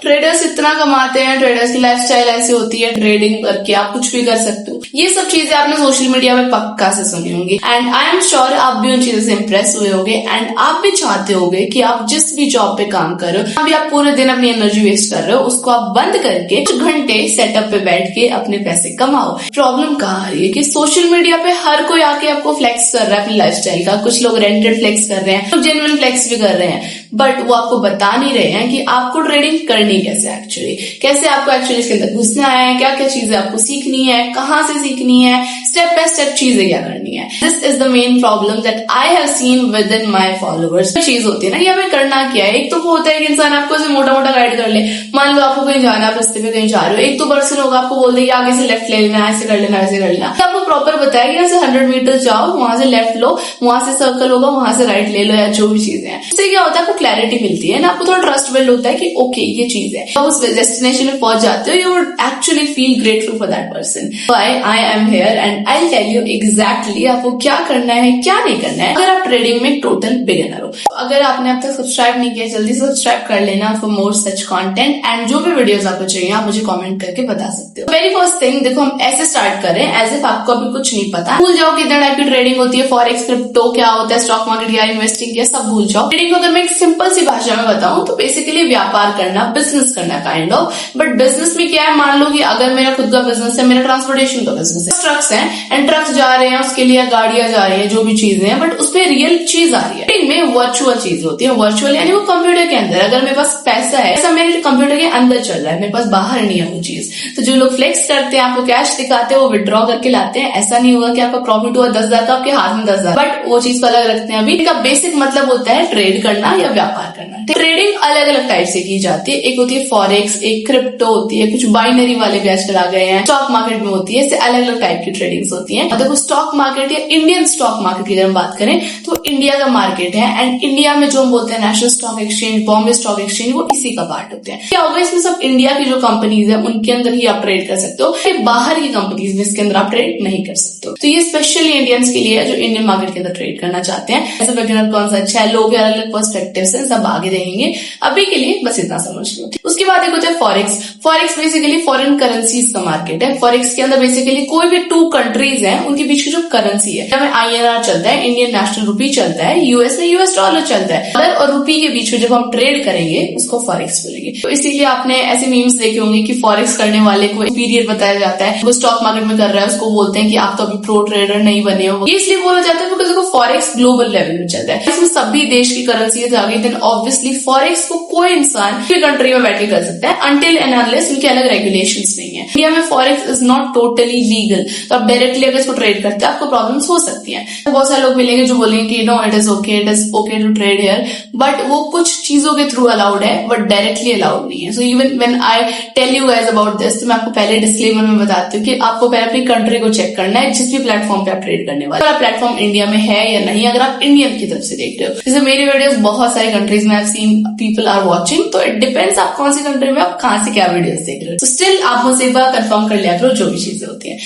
Traders इतना कमाते हैं, ट्रेडर्स की लाइफस्टाइल ऐसी होती है, ट्रेडिंग करके आप कुछ भी कर सकते हो। ये सब चीजें आपने सोशल मीडिया पे पक्का से सुनी होंगी एंड आई एम श्योर आप भी उन चीजों से इंप्रेस हुए होंगे एंड आप भी चाहते होंगे कि आप जिस भी जॉब पे काम कर रहे हो, अभी आप पूरे दिन अपनी एनर्जी वेस्ट कर रहे हो, उसको आप बंद करके कुछ घंटे सेटअप पे बैठ के अपने पैसे कमाओ। प्रॉब्लम कहाँ आ रही है कि सोशल मीडिया पे हर कोई आके आपको फ्लेक्स कर रहा है अपनी लाइफस्टाइल का। कुछ लोग रेंटेड फ्लेक्स कर रहे हैं, कुछ जेन्युइन फ्लेक्स भी कर रहे हैं, बट वो आपको बता नहीं रहे हैं कि आपको ट्रेडिंग करनी कैसे एक्चुअली, कैसे आपको एक्चुअली इसके अंदर घुसना है, क्या क्या चीजें आपको सीखनी है, कहाँ से सीखनी है, स्टेप बाय स्टेप चीजें क्या करनी है। This is the main problem that I have seen with in my followers. चीज होती है ना, ये हमें करना क्या है। एक तो वो होता है कि इंसान आपको ऐसे मोटा मोटा गाइड कर ले, मान लो आपको कहीं जाना, आप रास्ते पे कहीं जा रहे हो, एक तो पर्सन होगा आपको बोल दे कि आगे से लेफ्ट ले लेना, ऐसे कर लेना, ऐसे कर लेना। आपको प्रॉपर बताया कि ऐसे 100 मीटर जाओ, वहां से लेफ्ट लो, वहां से सर्कल होगा, वहां से राइट ले लो, या जो भी चीजें हैं। इससे क्या होता है, आपको क्लैरिटी मिलती है ना, आपको थोड़ा ट्रस्ट बिल्ड होता है कि ओके ये चीज है। आप उस डेस्टिनेशन में पहुंच जाते हो, you would actually feel grateful for that person. I am here and I tell you exactly आपको क्या करना है, क्या नहीं करना है अगर आप ट्रेडिंग में टोटल बिगिनर हो। अगर आपने अब तक सब्सक्राइब नहीं किया, जल्दी से सब्सक्राइब कर लेना for more such content and जो भी वीडियोस आपको चाहिए आप मुझे कमेंट करके बता सकते हो। वेरी फर्स्ट थिंग, देखो हम ऐसे स्टार्ट कर रहे हैं एज इफ आपको अभी कुछ नहीं पता। भूल जाओ कितने टाइप की ट्रेडिंग होती है, फॉरेक्स, क्रिप्टो क्या होता है, स्टॉक मार्केट या इन्वेस्टिंग क्या, सब भूल जाओ। ट्रेडिंग को अगर मैं एक सिंपल सी भाषा में बताऊं तो बेसिकली व्यापार करना, बिजनेस करना काइंड ऑफ। बट बिजनेस में क्या है, मान लो कि अगर मेरा खुद का बिजनेस है, मेरा ट्रांसपोर्टेशन का बिजनेस है, ट्रक्स है एंड ट्रक्स जा रहे हैं, उसके लिए गाड़ियां जा रही है, जो भी चीजें हैं, बट उस पर रियल चीज आ रही है। में वर्चुअल चीज होती है, वर्चुअल यानी वो कंप्यूटर के अंदर। अगर मेरे पास पैसा है, ऐसा मेरे कंप्यूटर के अंदर चल रहा है, मेरे पास बाहर नहीं है वो चीज। तो जो लोग फ्लेक्स करते हैं, आपको कैश दिखाते हैं, वो विड्रॉ करके लाते हैं। ऐसा नहीं होगा कि आपका प्रॉफिट हुआ 10,000 का, आपके हाथ में 10,000, बट वो चीज को अलग रखते हैं। अभी इनका बेसिक मतलब होता है ट्रेड करना या व्यापार करना। ट्रेडिंग अलग अलग टाइप से की जाती है। एक होती है फॉरेक्स, एक क्रिप्टो होती है, कुछ बाइनरी वाले भी आजकल आ गए हैं, स्टॉक मार्केट में होती है। इससे अलग अलग टाइप की ट्रेडिंग्स होती है। देखो स्टॉक मार्केट या इंडियन स्टॉक मार्केट की अगर हम बात करें तो इंडिया का मार्केट है एंड इंडिया में जो हम बोलते हैं national stock exchange, Bombay stock exchange, वो इसी का पार्ट होते हैं। क्या होगा, इसमें सब इंडिया की जो कंपनीज है उनके अंदर ही आप ट्रेड कर सकते हो, बाहर की कंपनीज में इसके अंदर आप ट्रेड नहीं कर सकते हो। तो ये स्पेशली इंडियंस के लिए है जो इंडियन मार्केट के अंदर ट्रेड करना चाहते हैं। ऐसे बिगिनर कौन सा अच्छा है, लोग अलग अलग पर्सपेक्टिव से सब आगे देंगे। अभी के लिए बस इतना समझ लो। उसके बाद एक होता है forex. Forex basically foreign currencies का मार्केट है। फॉरेक्स के अंदर बेसिकली कोई भी 2 कंट्रीज है, उनके बीच की जो करेंसी है, INR चलता है, इंडियन नेशनल रुपी चलता है, यूएस में यूएस डॉलर चलता है, डॉलर और रुपी के बीच में जब हम ट्रेड करेंगे उसको फॉरेक्स बोलेंगे। तो इसीलिए आपने ऐसे मीम्स देखे होंगे कि फॉरेक्स करने वाले को पीरियड बताया जाता है, वो स्टॉक मार्केट में कर रहा है, उसको बोलते हैं कि आप तो अभी प्रो ट्रेडर नहीं बने हो। ये इसलिए बोला जाता है बिकॉज फॉरेक्स ग्लोबल लेवल में चलता है, इसमें सभी देश की करेंसी आ गई। देन ऑब्वियसली फॉरेक्स को कोई इंसान कोई कंट्री में बैठ के कर सकता है अनटिल एंड अनलेस उनके अलग रेगुलेशंस नहीं है। इंडिया में forex is not totally legal, तो आप डायरेक्टली अगर इसको ट्रेड करते हैं आपको प्रॉब्लम्स हो सकती है। तो बहुत सारे लोग मिलेंगे जो बोलेंगे कि no it is okay to trade here, but वो कुछ चीजों के थ्रू अलाउड है बट डायरेक्टली अलाउड नहीं है। So even when I tell you guys about this, तो मैं आपको पहले डिस्क्लेमर में बताती हूँ कि आपको पहले अपनी कंट्री को चेक करना है जिस भी प्लेटफॉर्म पे आप ट्रेड करने वाले। अगर प्लेटफॉर्म इंडिया में है या नहीं, अगर आप इंडियन की तरफ से देख रहे हो, जैसे मेरी वीडियोस बहुत सारी कंट्रीज में I have seen people are watching, तो इट डिपेंड्स आप कौन सी कंट्री में, आप कहां से क्या वीडियोस देख रहे हो। तो स्टिल आप मुझसे एक बार कंफर्म कर लिया करो जो भी चीजें होती है।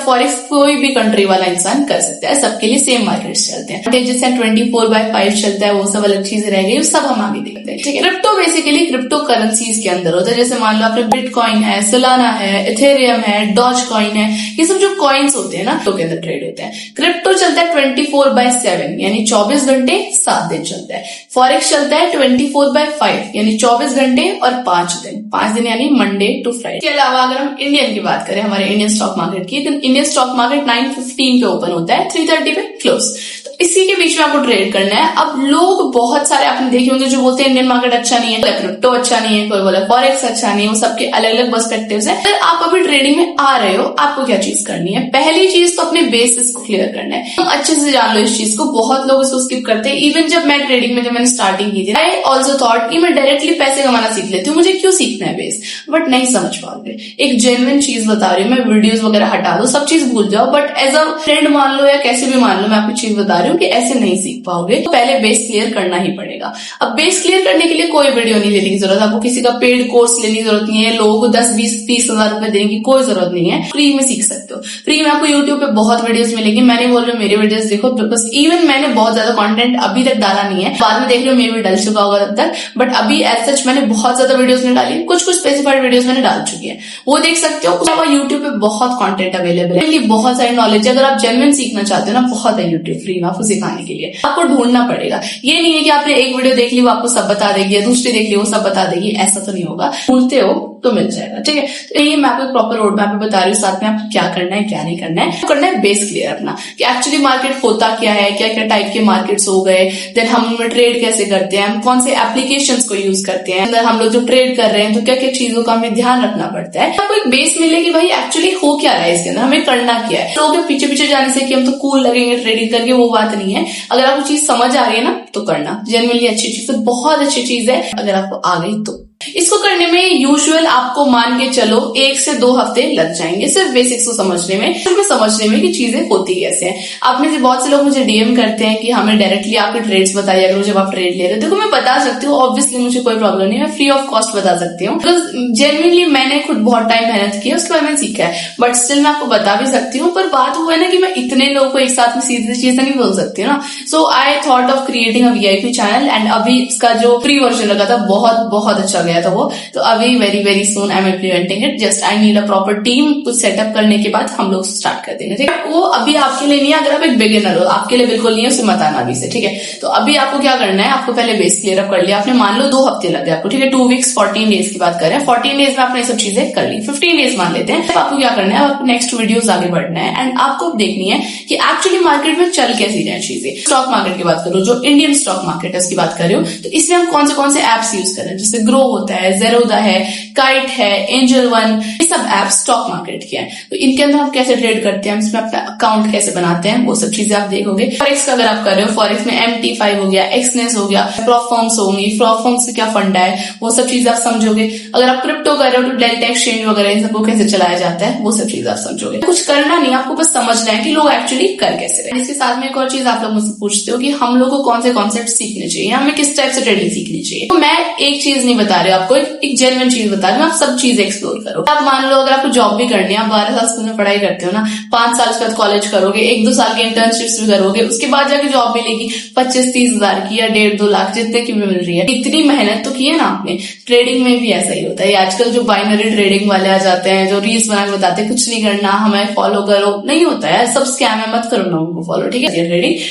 फॉरेक्स कोई भी कंट्री वाला इंसान कर सकता है, सबके लिए सेम मार्केट्स चलते हैं। जैसे 24/5 चलता है, वो सब अलग चीजें रह गई, सब हम आगे देखते हैं। ठीक है, क्रिप्टो बेसिकली क्रिप्टो करेंसीज के अंदर होता है। जैसे मान लो आपने बिटकॉइन है, सोलाना है, इथेरियम है, डॉज कॉइन है, ये सब जो कॉइन्स होते हैं ना तो के अंदर ट्रेड होते हैं। क्रिप्टो चलता है 24/7 यानी 24 घंटे 7 दिन चलता है। फॉरेक्स चलता है 24/5 यानी 24 घंटे और 5 दिन, 5 दिन यानी मंडे टू फ्राइडे। इसके अलावा अगर हम इंडियन की बात करें, हमारे इंडियन स्टॉक मार्केट की, तो इंडियन स्टॉक मार्केट 9:15 पे ओपन होता है, 3:30 पे क्लोज। तो इसी के बीच में आपको ट्रेड करना है। अब लोग बहुत सारे आपने देखे होंगे जो बोलते हैं इंडियन मार्केट अच्छा नहीं है, क्रिप्टो अच्छा नहीं है, कोई बोला फॉरेक्स अच्छा नहीं है, वो सबके अलग अलग पर्सपेक्टिव्स है। अगर आप अभी ट्रेडिंग में आ रहे हो, आपको क्या चीज करनी है, पहली चीज तो अपने बेसिस को क्लियर करना है। तुम अच्छे से जान लो इस चीज को। बहुत लोग इसको स्किप करते हैं। इवन जब मैं ट्रेडिंग में, जब मैंने स्टार्टिंग की थी, आई ऑल्सो थॉट कि मैं डायरेक्टली पैसे कमाना सीख लेती हूँ, मुझे क्यों सीखना है बेस, बट नहीं समझ पाओगे। एक जेन्युइन चीज बता रही हूँ मैं, वीडियोस वगैरह हटा दो, सब चीज भूल जाओ, बट एज अ फ्रेंड मान लो या कैसे भी मान लो, मैं आपको चीज बता रही हूँ कि ऐसे नहीं सीख पाओगे। तो पहले बेस क्लियर करना ही पड़ेगा। अब बेस क्लियर करने के लिए कोई वीडियो नहीं लेने की जरूरत, आपको किसी का पेड कोर्स लेने की जरूरत नहीं है, लोगों को 10, 20, 30 हजार रुपए देने की कोई जरूरत नहीं है। फ्री में सीख सकते हो। फ्री में आपको यूट्यूब पे बहुत वीडियोस मिलेंगी। मैं नहीं बोल रही हूँ मेरे वीडियोस देखो, बिकॉज इवन मैंने बहुत ज्यादा कंटेंट अभी तक डाला नहीं है, बाद में देख रहे हो मे भी डल चुका होगा तब तक, बट अभी एज सच मैंने बहुत ज्यादा वीडियोस नहीं डाली, कुछ स्पेसिफाइड वीडियोस मैंने डाल चुकी है, वो देख सकते हो। उसके अलावा यूट्यूब पे बहुत कंटेंट अवेलेबल है, बहुत सारी नॉलेज है। अगर आप जेन्युइन सीखना चाहते हो ना, बहुत है यूट्यूब फ्री में आपको सिखाने के लिए। आपको ढूंढना पड़ेगा, ये नहीं है कि आपने एक वीडियो देख ली वो आपको सब बता देगी, दूसरी देख ली वो सब बता देगी, ऐसा तो नहीं होगा। ढूंढते हो तो मिल जाएगा, ठीक है। तो ये मैं आपको प्रॉपर रोड मैप बता रही हूँ, साथ में आपको क्या करना है क्या नहीं करना है। करना है बेस क्लियर अपना कि एक्चुअली मार्केट होता क्या है, क्या क्या टाइप के मार्केट्स हो गए, देन हम उनमें ट्रेड कैसे करते हैं, हम कौन से एप्लीकेशंस को यूज करते हैं, अंदर हम लोग जो ट्रेड कर रहे हैं तो क्या क्या चीजों का हमें ध्यान रखना पड़ता है। आपको एक बेस मिले कि भाई एक्चुअली हो क्या रहा है इसके अंदर, हमें करना क्या है। लोगों के पीछे पीछे जाने से कि हम तो कूल लगेंगे ट्रेडिंग करके, वो बात नहीं है। अगर आपको चीज समझ आ रही है ना तो करना, जेन्युइनली अच्छी चीज है, बहुत अच्छी चीज है अगर आपको आ गई तो। इसको करने में यूजुअल आपको मान के चलो 1 से 2 हफ्ते लग जाएंगे सिर्फ बेसिक्स को समझने में कि चीजें होती कैसे हैं। आप में से बहुत से लोग मुझे डीएम करते हैं कि हमें डायरेक्टली आपके ट्रेड्स बताइए करो जब आप ट्रेड ले रहे हो। देखो मैं बता सकती हूँ, ऑब्वियसली मुझे कोई प्रॉब्लम नहीं है, मैं फ्री ऑफ कॉस्ट बता सकती हूँ, बिकॉज जेन्युइनली मैंने खुद बहुत टाइम मेहनत की है, उसके बाद मैंने सीखा है। बट स्टिल मैं आपको बता भी सकती हूँ, पर बात वो है ना कि मैं इतने लोगों को एक साथ में सीधी चीजें नहीं बोल सकती हूँ ना। So I thought of creating a VIP channel, and अभी इसका जो फ्री वर्जन लगा था बहुत अच्छा गया था वो, तो अभी very soon I am implementing it. Just I need a proper team, कुछ सेटअप करने के बाद हम लोग स्टार्ट कर देंगे, ठीक है। वो अभी आपके लिए नहीं है, अगर आप एक बिगिनर हो आपके लिए बिल्कुल नहीं है, उसे मत आना अभी से, ठीक है। तो अभी आपको क्या करना है, आपको पहले बेस क्लियर अप कर लिया आपने, मान लो 2 हफ्ते लग गए आपको, ठीक है। 2 वीक्स 14 डेज की बात करें, 14 डेज में आपने सब चीजें कर ली, 15 डेज मान लेते हैं। आपको क्या करना है, आपको नेक्स्ट वीडियोस आगे बढ़ना है, एंड आपको देखनी है कि एक्चुअली मार्केट में चल कैसी रहे चीजें। स्टॉक मार्केट की बात करो, जो इंडियन स्टॉक मार्केट है उसकी बात कर रही हूँ, तो इसमें हम कौन से एप्स यूज करें, जैसे ग्रो होता है, ज़ेरोधा है, काइट है, एंजल वन, ये सब एप स्टॉक मार्केट के हैं। तो इनके अंदर हम कैसे ट्रेड करते हैं, हम इसमें अपना अकाउंट कैसे बनाते हैं, वो सब चीजें आप देखोगे। फॉरेक्स का अगर आप कर रहे हो, फॉरेक्स में MT5 हो गया, एक्सनेस हो गया, प्रॉफर्म्स होंगी, प्रॉफर्म्स से क्या फंडा है, वो सब चीजें आप समझोगे। अगर आप क्रिप्टो कर रहे हो तो डेल्टा एक्सचेंज वगैरह इन सबको कैसे चलाया जाता है, वो सब चीजें आप समझोगे। कुछ करना नहीं, आपको बस समझना है कि लोग एक्चुअली कर कैसे रहे। इसके साथ में एक और चीज आप लोग मुझसे पूछते हो कि हम लोग को कौन से कॉन्सेप्ट सीखने चाहिए, हमें किस टाइप से ट्रेडिंग सीखनी चाहिए। तो मैं एक चीज नहीं बता रही हूँ आपको, एक जेन्युइन चीज बता रही हूँ, आप सब चीजें एक्सप्लोर करो। आप मान लो अगर आपको जॉब भी करनी है, आप 12 साल स्कूल में पढ़ाई करते हो ना, 5 साल के बाद कॉलेज करोगे, 1-2 साल की इंटर्नशिप्स भी करोगे, उसके बाद जाके जॉब मिलेगी 25-30 हजार की या 1.5-2 लाख जितने की भी मिल रही है। इतनी मेहनत तो की है ना आपने। ट्रेडिंग में भी ऐसा ही होता है। आजकल जो बाइनरी ट्रेडिंग वाले आ जाते हैं, जो रील्स बना के बताते हैं कुछ नहीं करना, हमें फॉलो करो, नहीं होता है, सब स्कैम है, मत करो ना उनको फॉलो, ठीक है।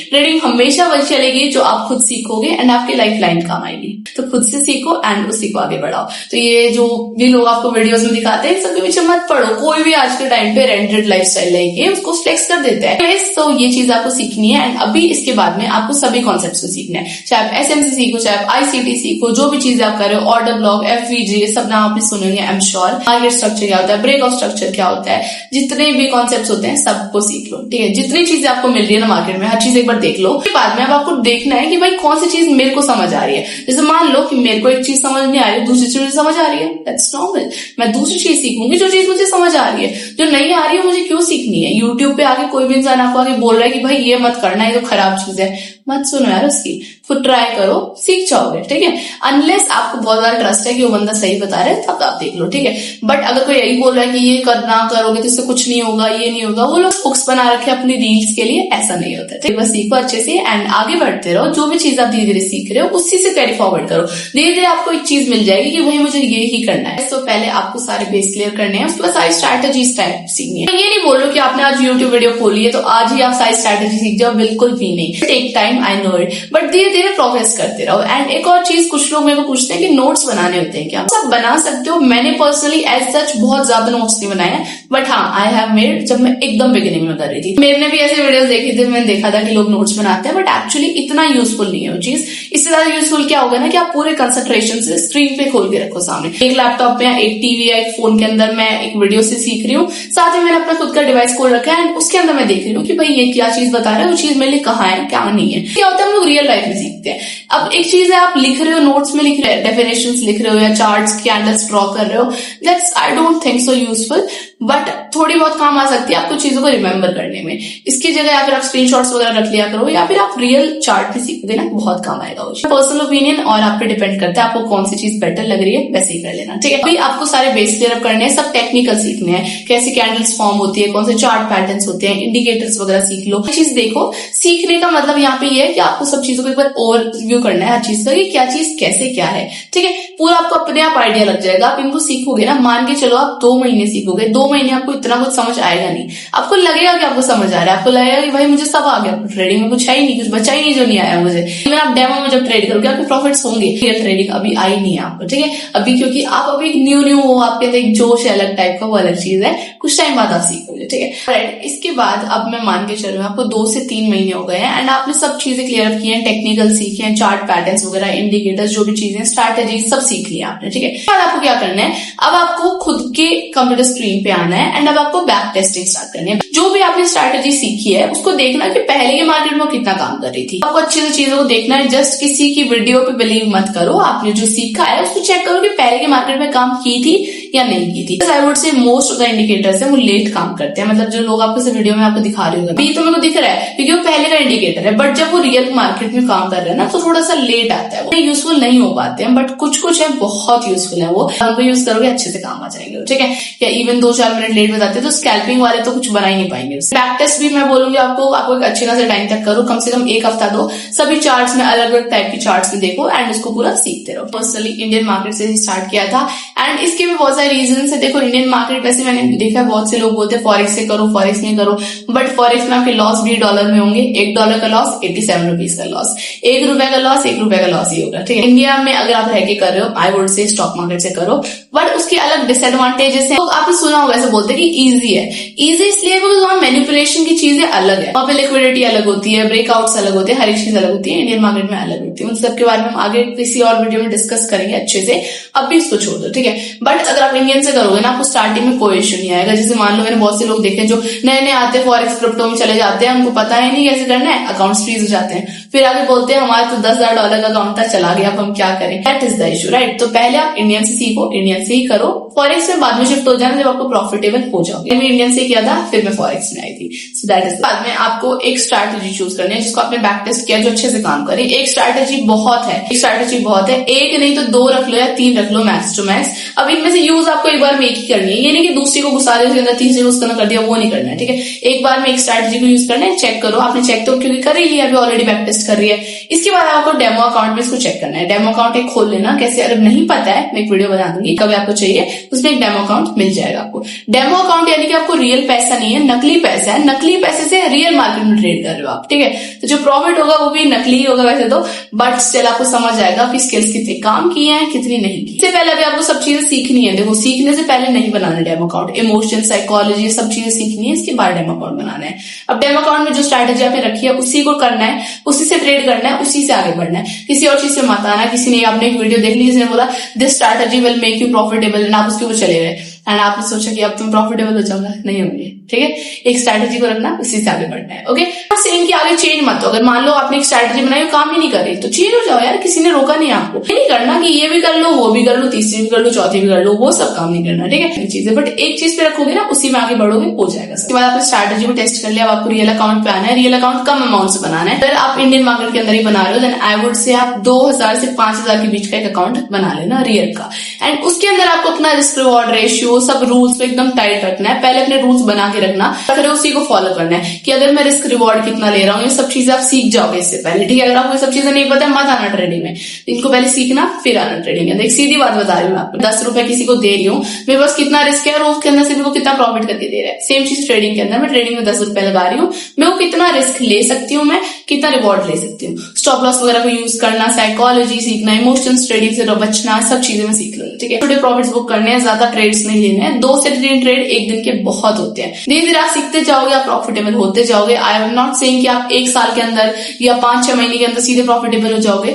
ट्रेडिंग हमेशा वही चलेगी जो आप खुद सीखोगे एंड आपकी लाइफ लाइन काम आएगी। तो खुद से सीखो एंड उसी को आगे बढ़ाओ। तो ये जो भी लोग आपको वीडियोस में दिखाते हैं सबके पीछे मत पड़ो। कोई भी आज के टाइम पे रेंटेड लाइफस्टाइल लेके उसको फ्लेक्स कर देता है। तो ये चीज आपको सीखनी है, एंड अभी इसके बाद में आपको सभी कॉन्सेप्ट्स को सीखना है। चाहे आप SMC सीखो, चाहे आप ICT सीखो, जो भी चीजें आप कर रहे हो, ऑर्डर ब्लॉक, FVG, सब नाम आपने सुनेंगे I am sure. Market structure क्या होता है, ब्रेक ऑफ स्ट्रक्चर क्या होता है, जितने भी कॉन्सेप्ट्स होते हैं सबको सीख लो, ठीक है। जितनी चीजें आपको मिल रही है ना मार्केट में, हर चीज एक बार देख लो। उसके बाद में अब आपको देखना है कि भाई कौन सी चीज मेरे को समझ आ रही है। जैसे मान लो कि मेरे को एक चीज समझ नहीं आ रही है, दूसरी चीज समझ आ रही है, दैट्स नॉर्मल। मैं दूसरी चीज सीखूंगी जो चीज मुझे समझ आ रही है। जो नहीं आ रही है मुझे क्यों सीखनी है। यूट्यूब पे आके कोई भी इंसान आपको आगे बोल रहा है कि भाई ये मत करना, ये तो खराब चीज है, मत सुनो यार उसकी, खुद ट्राई करो, सीख जाओगे, ठीक है। अनलेस आपको बहुत ज्यादा ट्रस्ट है कि वो बंदा सही बता रहा है तब आप देख लो, ठीक है। बट अगर कोई यही बोल रहा है कि ये करना करोगे तो इससे कुछ नहीं होगा, ये नहीं होगा, वो लोग बुक्स बना रखे अपनी रील्स के लिए, ऐसा नहीं होता है, ठीक है। बस सीखो अच्छे से एंड आगे बढ़ते रहो। जो भी चीज आप धीरे धीरे सीख रहे हो उसी से कैरी फॉरवर्ड करो। धीरे धीरे आपको एक चीज मिल जाएगी कि भाई मुझे ये ही करना है। तो पहले आपको सारे बेस क्लियर करने हैं, उसके बाद सारी स्ट्रैटेजी सीखनी है। ये नहीं बोलो कि आपने आज यूट्यूब वीडियो खोली है तो आज ही आप सारी स्ट्रैटेजी सीख जाओ, बिल्कुल भी नहीं। Take time, I know it, but धीरे धीरे प्रोग्रेस करते रहो। एंड एक और चीज, कुछ लोग मेरे को पूछते हैं कि नोट्स बनाने होते हैं क्या। सब बना सकते हो। मैंने पर्सनली एज सच बहुत ज्यादा नोट्स नहीं बनाए हैं, बट हाँ आई हैव मेड, जब मैं एकदम बिगिनिंग में कर रही थी। मैंने भी ऐसे वीडियोस देखे थे, मैंने देखा था कि लोग नोट्स बनाते हैं, बट एक्चुअली इतना यूजफुल नहीं है वो चीज। इससे ज्यादा यूजफुल क्या होगा ना कि आप पूरे कंसंट्रेशन से स्क्रीन पे खोल के रखो सामने, एक लैपटॉप पे, एक टीवी या एक फोन के अंदर मैं एक वीडियो से सीख रही हूँ, साथ ही मैंने अपना खुद का डिवाइस खोल रखा है एंड उसके अंदर मैं देख रही हूँ कि भाई ये क्या चीज बता रहा है, वो चीज मेरे लिए कहाँ है क्या नहीं है। क्या होता है हम लोग रियल लाइफ में सीखते हैं। अब एक चीज है आप लिख रहे हो, नोट्स में लिख रहे हो, डेफिनेशंस लिख रहे हो या चार्ट्स, कैंडल्स ड्रॉ कर रहे हो, that's I don't think so useful, but थोड़ी बहुत काम आ सकती है आपको चीजों को रिमेम्बर करने में। इसकी जगह या फिर आप स्क्रीनशॉट्स वगैरह रख लिया करो या फिर आप रियल चार्ट भी सीख देना, बहुत काम आएगा। पर्सनल ओपिनियन और आप पे डिपेंड करता है आपको कौन सी चीज बेटर लग रही है, वैसे ही कर लेना, ठीक है। अभी आपको सारे बेस क्लियर अप करने हैं, सब टेक्निकल सीखने हैं, कैसे कैंडल्स फॉर्म होती है, कौन से चार्ट पैटर्न्स होते हैं, इंडिकेटर्स वगैरह सीख लो। चीज देखो, सीखने का मतलब यहाँ पे ये है कि आपको सब चीजों को एक बार ओवरव्यू करना है हर चीज का, कि क्या चीज कैसे क्या है, ठीक है। पूरा आपको अपने आप आइडिया लग जाएगा। आप इनको सीखोगे ना, मान के चलो आप 2 महीने सीखोगे, 2 महीने आपको इतना कुछ समझ आएगा नहीं, आपको लगेगा कि आपको समझ आ रहा है, आपको लगेगा कि भाई मुझे सब आ गया, ट्रेडिंग में कुछ है ही नहीं, कुछ बचा ही नहीं जो नहीं आया मुझे। इवन आप डेमो में जब ट्रेड करोगे आपके प्रॉफिट्स होंगे, रियल ट्रेडिंग अभी आई नहीं है आपको, ठीक है, अभी क्योंकि आप अभी न्यू हो, आपके अंदर एक जोश है अलग टाइप का, वो अलग चीज है, कुछ टाइम बाद आप सीखोगे, ठीक है। राइट, इसके बाद अब मैं मान के चल रहा हूँ आपको 2 से 3 महीने हो गए हैं एंड आपने सब चीजें क्लियर की हैं, टेक्निकल सीखे हैं, चार्ट पैटर्न्स वगैरह, इंडिकेटर्स, जो भी चीजें, स्ट्रैटेजी सब सीख लिया आपने, ठीक है। अब आपको क्या करना है, अब आपको खुद के कंप्यूटर स्क्रीन पे आना है एंड अब आपको बैक टेस्टिंग स्टार्ट करनी है। जो भी आपने स्ट्रैटेजी सीखी है उसको देखना कि पहले के मार्केट में कितना काम कर रही थी, आपको अच्छे से चीजों को देखना है। जस्ट किसी की वीडियो पे बिलीव मत करो, आपने जो सीखा है उसको चेक करो कि पहले के मार्केट में काम की थी या नहीं की थी। I would say most of the indicators है वो लेट काम करते हैं, मतलब जो लोग आपको वीडियो में आपको दिखा रहे होंगे, अभी तो मेरे को दिख रहा है क्योंकि वो पहले का इंडिकेटर है, बट जब वो रियल मार्केट में काम कर रहे हैं ना तो थोड़ा सा लेट आता है, वो यूजफुल नहीं हो पाते हैं, बट कुछ कुछ है बहुत यूजफुल है, वो उनको यूज करोगे अच्छे से काम आ जाएंगे, ठीक है। या इवन 2-4 मिनट लेट बताते तो स्कैल्पिंग वाले तो कुछ बना ही नहीं पाएंगे। बैक टेस्ट भी मैं बोलूंगी आपको एक अच्छे खासे टाइम तक करो, कम से कम 1 हफ्ता दो, सभी चार्ट्स में अलग अलग टाइप की चार्ट्स में देखो एंड उसको पूरा सीखते रहो। पर्सनली इंडियन मार्केट से स्टार्ट किया था एंड इसके भी बहुत सारे रीजन है। देखो इंडियन मार्केट वैसे मैंने देखा बहुत से लोग बोलते हैं फॉरेक्स से करो, फॉरेक्स नहीं करो, बट फॉरेक्स में आपके लॉस भी डॉलर में होंगे। $1 का लॉस 87 रुपीज का लॉस, ₹1 का लॉस ₹1 का लॉस ही होगा, ठीक है। इंडिया में अगर आप रह के कर रहे हो I would say stock market से करो, बट उसके अलग डिसएडवांटेजेस हैं। तो आपने सुना होगा ऐसे बोलते हैं कि इजी है, इजी इसलिए बिकॉज वहां मैनिपुलेशन की चीजें अलग है, वहां पे लिक्विडिटी अलग होती है, ब्रेकआउट्स अलग होते हैं, हर एक चीज अलग होती है, इंडियन मार्केट में अलग होती है। उन सबके बारे में हम आगे किसी और वीडियो में डिस्कस करेंगे अच्छे से, अब भी इसको छोड़ दो, ठीक है। बट अगर आप इंडियन से करोगे ना आपको स्टार्टिंग में कोई इश्यू नहीं आएगा। जैसे मान लो मैंने बहुत से लोग देखे जो नए नए आते हैं फॉरेक्स क्रिप्टो में चले जाते हैं, उनको पता ही नहीं कैसे करना है, अकाउंट्स फ्रीज हो जाते हैं, फिर आगे बोलते हैं हमारा तो $10,000 का अकाउंट था चला गया, अब हम क्या करें। That is the issue, right. तो पहले आप इंडियन से सीखो, इंडियन से ही करो, फॉरेक्स में बाद में शिफ्ट हो जाना जब आपको प्रॉफिटेबल हो जाओगे। मैं इंडियन से किया था फिर मैं फॉरेक्स में आई थी, सो दैट इज। बाद में आपको एक स्ट्रैटेजी चूज करनी है जिसको आपने बैक टेस्ट किया जो अच्छे से काम करे। एक स्ट्रैटेजी बहुत है, एक नहीं तो 2 रख लो या 3 रख लो मैक्स टू मैक्स। अब इनमें से यूज आपको एक बार में एक ही करनी है, ये नहीं कि दूसरी को घुसा दे उसके अंदर तीसरी को उसका कर दिया, वो नहीं करना है, ठीक है। एक बार में एक स्ट्रैटेजी को यूज करना है, चेक करो। आपने चेक तो क्योंकि कर ही लिया, अभी ऑलरेडी बैक टेस्ट कर रही है। इसके बाद आपको डेमो अकाउंट में इसको चेक करना है। डेमो अकाउंट एक खोल लेना, कैसे अगर नहीं पता है मैं एक वीडियो बना दूंगी, कभी आपको चाहिए उसमें एक डेमो अकाउंट मिल जाएगा आपको। डेमो अकाउंट यानी कि आपको रियल पैसा नहीं है, नकली पैसा है, नकली पैसे से रियल मार्केट में ट्रेड कर रहे हो आप, ठीक है। तो जो प्रॉफिट होगा वो भी नकली होगा वैसे तो, बट स्टिल आपको समझ आएगा आपकी स्किल्स कितने काम किए हैं कितनी नहीं की। इससे पहले अभी आपको सब चीजें सीखनी है। देखो सीखने से पहले नहीं बनाना डेमो अकाउंट, इमोशन साइकोलॉजी सब चीजें सीखनी है, इसके बाद डेमो अकाउंट बनाना है। अब डेमो अकाउंट में जो स्ट्रैटेजी आपने रखी है उसी को करना है, उसी से ट्रेड करना है, उसी से आगे बढ़ना है, किसी और चीज से मत आना। किसी ने आपने एक वीडियो देख ली जिसने बोला this strategy will make you profitable and आप उसके ऊपर चले गए एंड आपने सोचा कि अब तुम प्रॉफिटेबल हो जाओगे, नहीं होंगे, ठीक है। एक स्ट्रैटेजी को रखना, उसी से आगे बढ़ना है, ओके। सेम कि आगे चेंज मत हो। अगर मान लो आपने एक स्ट्रैटेजी बनाई काम ही नहीं कर रही तो चेंज हो जाओ यार, किसी ने रोका नहीं आपको। ये नहीं करना कि ये भी कर लो, वो भी कर लो, तीसरी भी कर लो, चौथी भी कर लो, वो सब काम नहीं करना, ठीक है। चीजें बट एक चीज पे रखोगे ना उसी में आगे बढ़ोगे, हो जाएगा। उसके बाद आपने स्ट्रैटेजी को टेस्ट कर लिया, अब आपको रियल अकाउंट पे आना है। रियल अकाउंट कम अमाउंट से बनाना है। अगर आप इंडियन मार्केट के अंदर ही बना रहे हो देन आई वुड से आप 2,000 से 5,000 के बीच का एक अकाउंट बना लेना रियल का, एंड उसके अंदर आपको अपना रिस्क रिवॉर्ड रेशियो सब रूल्स एकदम टाइट रखना है। पहले अपने रूल्स बना के रखना, फिर उसी को फॉलो करना है कि अगर मैं रिस्क रिवॉर्ड कितना ले रहा हूँ, ये सब चीजें आप सीख जाओगे इससे पहले, ठीक है। अगर आपको ये सब चीजें नहीं पता है मत आना ट्रेडिंग में, इनको पहले सीखना फिर आना ट्रेडिंग के अंदर। एक सीधी बात बता रही हूँ आपको, 10 रुपए किसी को दे रही हूँ, मेरे पास कितना रिस्क है और उसके अंदर से मेरे को कितना प्रॉफिट करके दे रहा है। सेम चीज ट्रेडिंग के अंदर, मैं ट्रेडिंग में 10 रुपए लगा रही हूँ, मैं कितना रिस्क ले सकती हूँ, मैं कितना रिवॉर्ड ले सकती हूँ। स्टॉप लॉस वगैरह को यूज करना, साइकोलॉजी सीखना, इमोशंस ट्रेडिंग से बचना, सब चीजें मैं सीख लूंगी, ठीक है। छोटे प्रॉफिट्स बुक करने हैं, ज्यादा ट्रेड्स नहीं लेने हैं, 2 से 3 ट्रेड एक दिन के बहुत होते हैं। धीरे धीरे आप सीखते जाओगे, आप प्रॉफिटेबल होते जाओगे। आई एम नॉट सेइंग कि आप 1 साल के अंदर या 5-6 महीने के अंदर सीधे प्रॉफिटेबल हो जाओगे,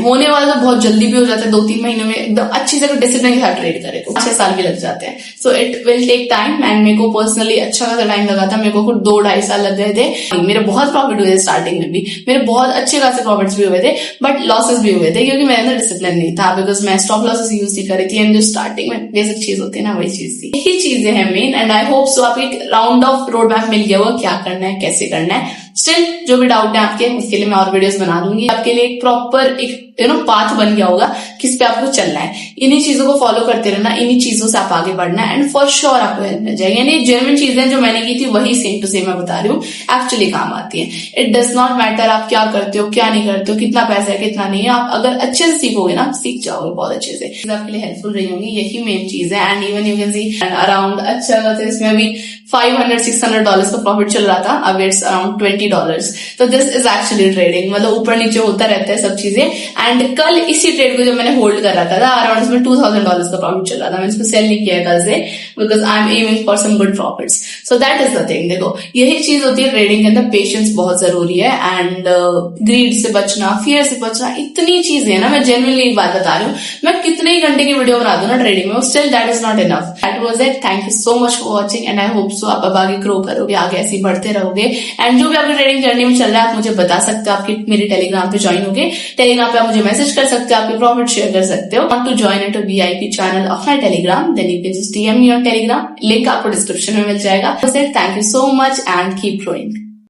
होने वाला तो बहुत जल्दी भी हो जाता है। 2-3 महीने में एकदम अच्छी से डिसिप्लिन के साथ ट्रेड करे तो 6 साल भी लग जाते हैं। So it will take time and मेरे को पर्सनली अच्छा खासा टाइम लगा था। मेरे को कुछ 2-2.5 साल लग गए थे। मेरे बहुत प्रॉफिट हुए थे स्टार्टिंग में भी, मेरे बहुत अच्छे खासे प्रॉफिट्स भी हुए थे, बट लॉसेस भी हुए थे क्योंकि मेरे अंदर डिसिप्लिन नहीं था, बिकॉज मैं स्टॉप लॉसेस यूज नहीं करी थी एंड जो स्टार्टिंग में बेसिक चीज होती है ना वही चीज थी। यही चीजें हैं main, and I hope so आपको एक राउंड ऑफ रोड मैप मिल गया होगा क्या करना है कैसे करना है। स्टिल जो भी डाउट है आपके उसके लिए मैं और वीडियोस बना दूंगी, आपके लिए एक प्रॉपर एक पाथ बन गया होगा किस पे आपको चलना है। इन्हीं चीजों को फॉलो करते रहना, इन्हीं चीजों से आप आगे बढ़ना एंड फॉर श्योर आपको हेल्प मिल जाएगी। यानी जेन्युइन चीजें जो मैंने की थी वही सेम टू सेम मैं बता रही हूँ, एक्चुअली काम आती है। इट डज नॉट मैटर आप क्या करते हो क्या नहीं करते हो, कितना पैसा है कितना नहीं है, आप अगर अच्छे से सीखोगे ना सीख जाओगे बहुत अच्छे से, आपके लिए हेल्पफुल रही होंगी, यही मेन चीज है। And even you can see around अच्छा खासा इसमें अभी $500-600 का प्रॉफिट चल रहा था, अब इट्स अराउंड $20। तो दिस इज एक्चुअली ट्रेडिंग, मतलब ऊपर नीचे होता रहता है सब चीजें। एंड कल इसी ट्रेड को जब मैंने होल्ड कर रखा था अराउंड इसमें $2000 का प्रॉफिट चल रहा था, मैंने इसको सेल नहीं किया कल से because I am aiming for some good profits. So that is the thing. देखो यही चीज होती है ट्रेडिंग के अंदर, पेशेंस बहुत जरूरी है एंड ग्रीड से बचना, फियर से बचना, इतनी चीजें है ना। मैं जेन्युइनली एक बात बता रही हूँ, मैं कितने ही घंटे की वीडियो बना दूं ना ट्रेडिंग में, still that is not enough. That was it. Thank you so much for watching and I hope so आप अब आगे ग्रो करोगे, आगे ऐसे ही बढ़ते रहोगे। एंड जो भी आपकी ट्रेडिंग जर्नी में चल रहा है आप मुझे बता सकते हो, आपकी मेरे टेलीग्राम पे ज्वाइन होगे, टेलीग्राम पे आप मुझे मैसेज कर सकते हो, आपके प्रॉफिट शेयर कर सकते हो। Want to join it VIP channel of my Telegram, then you can just DM me on Telegram, link आपको डिस्क्रिप्शन में मिल जाएगा। Thank you so much and keep growing.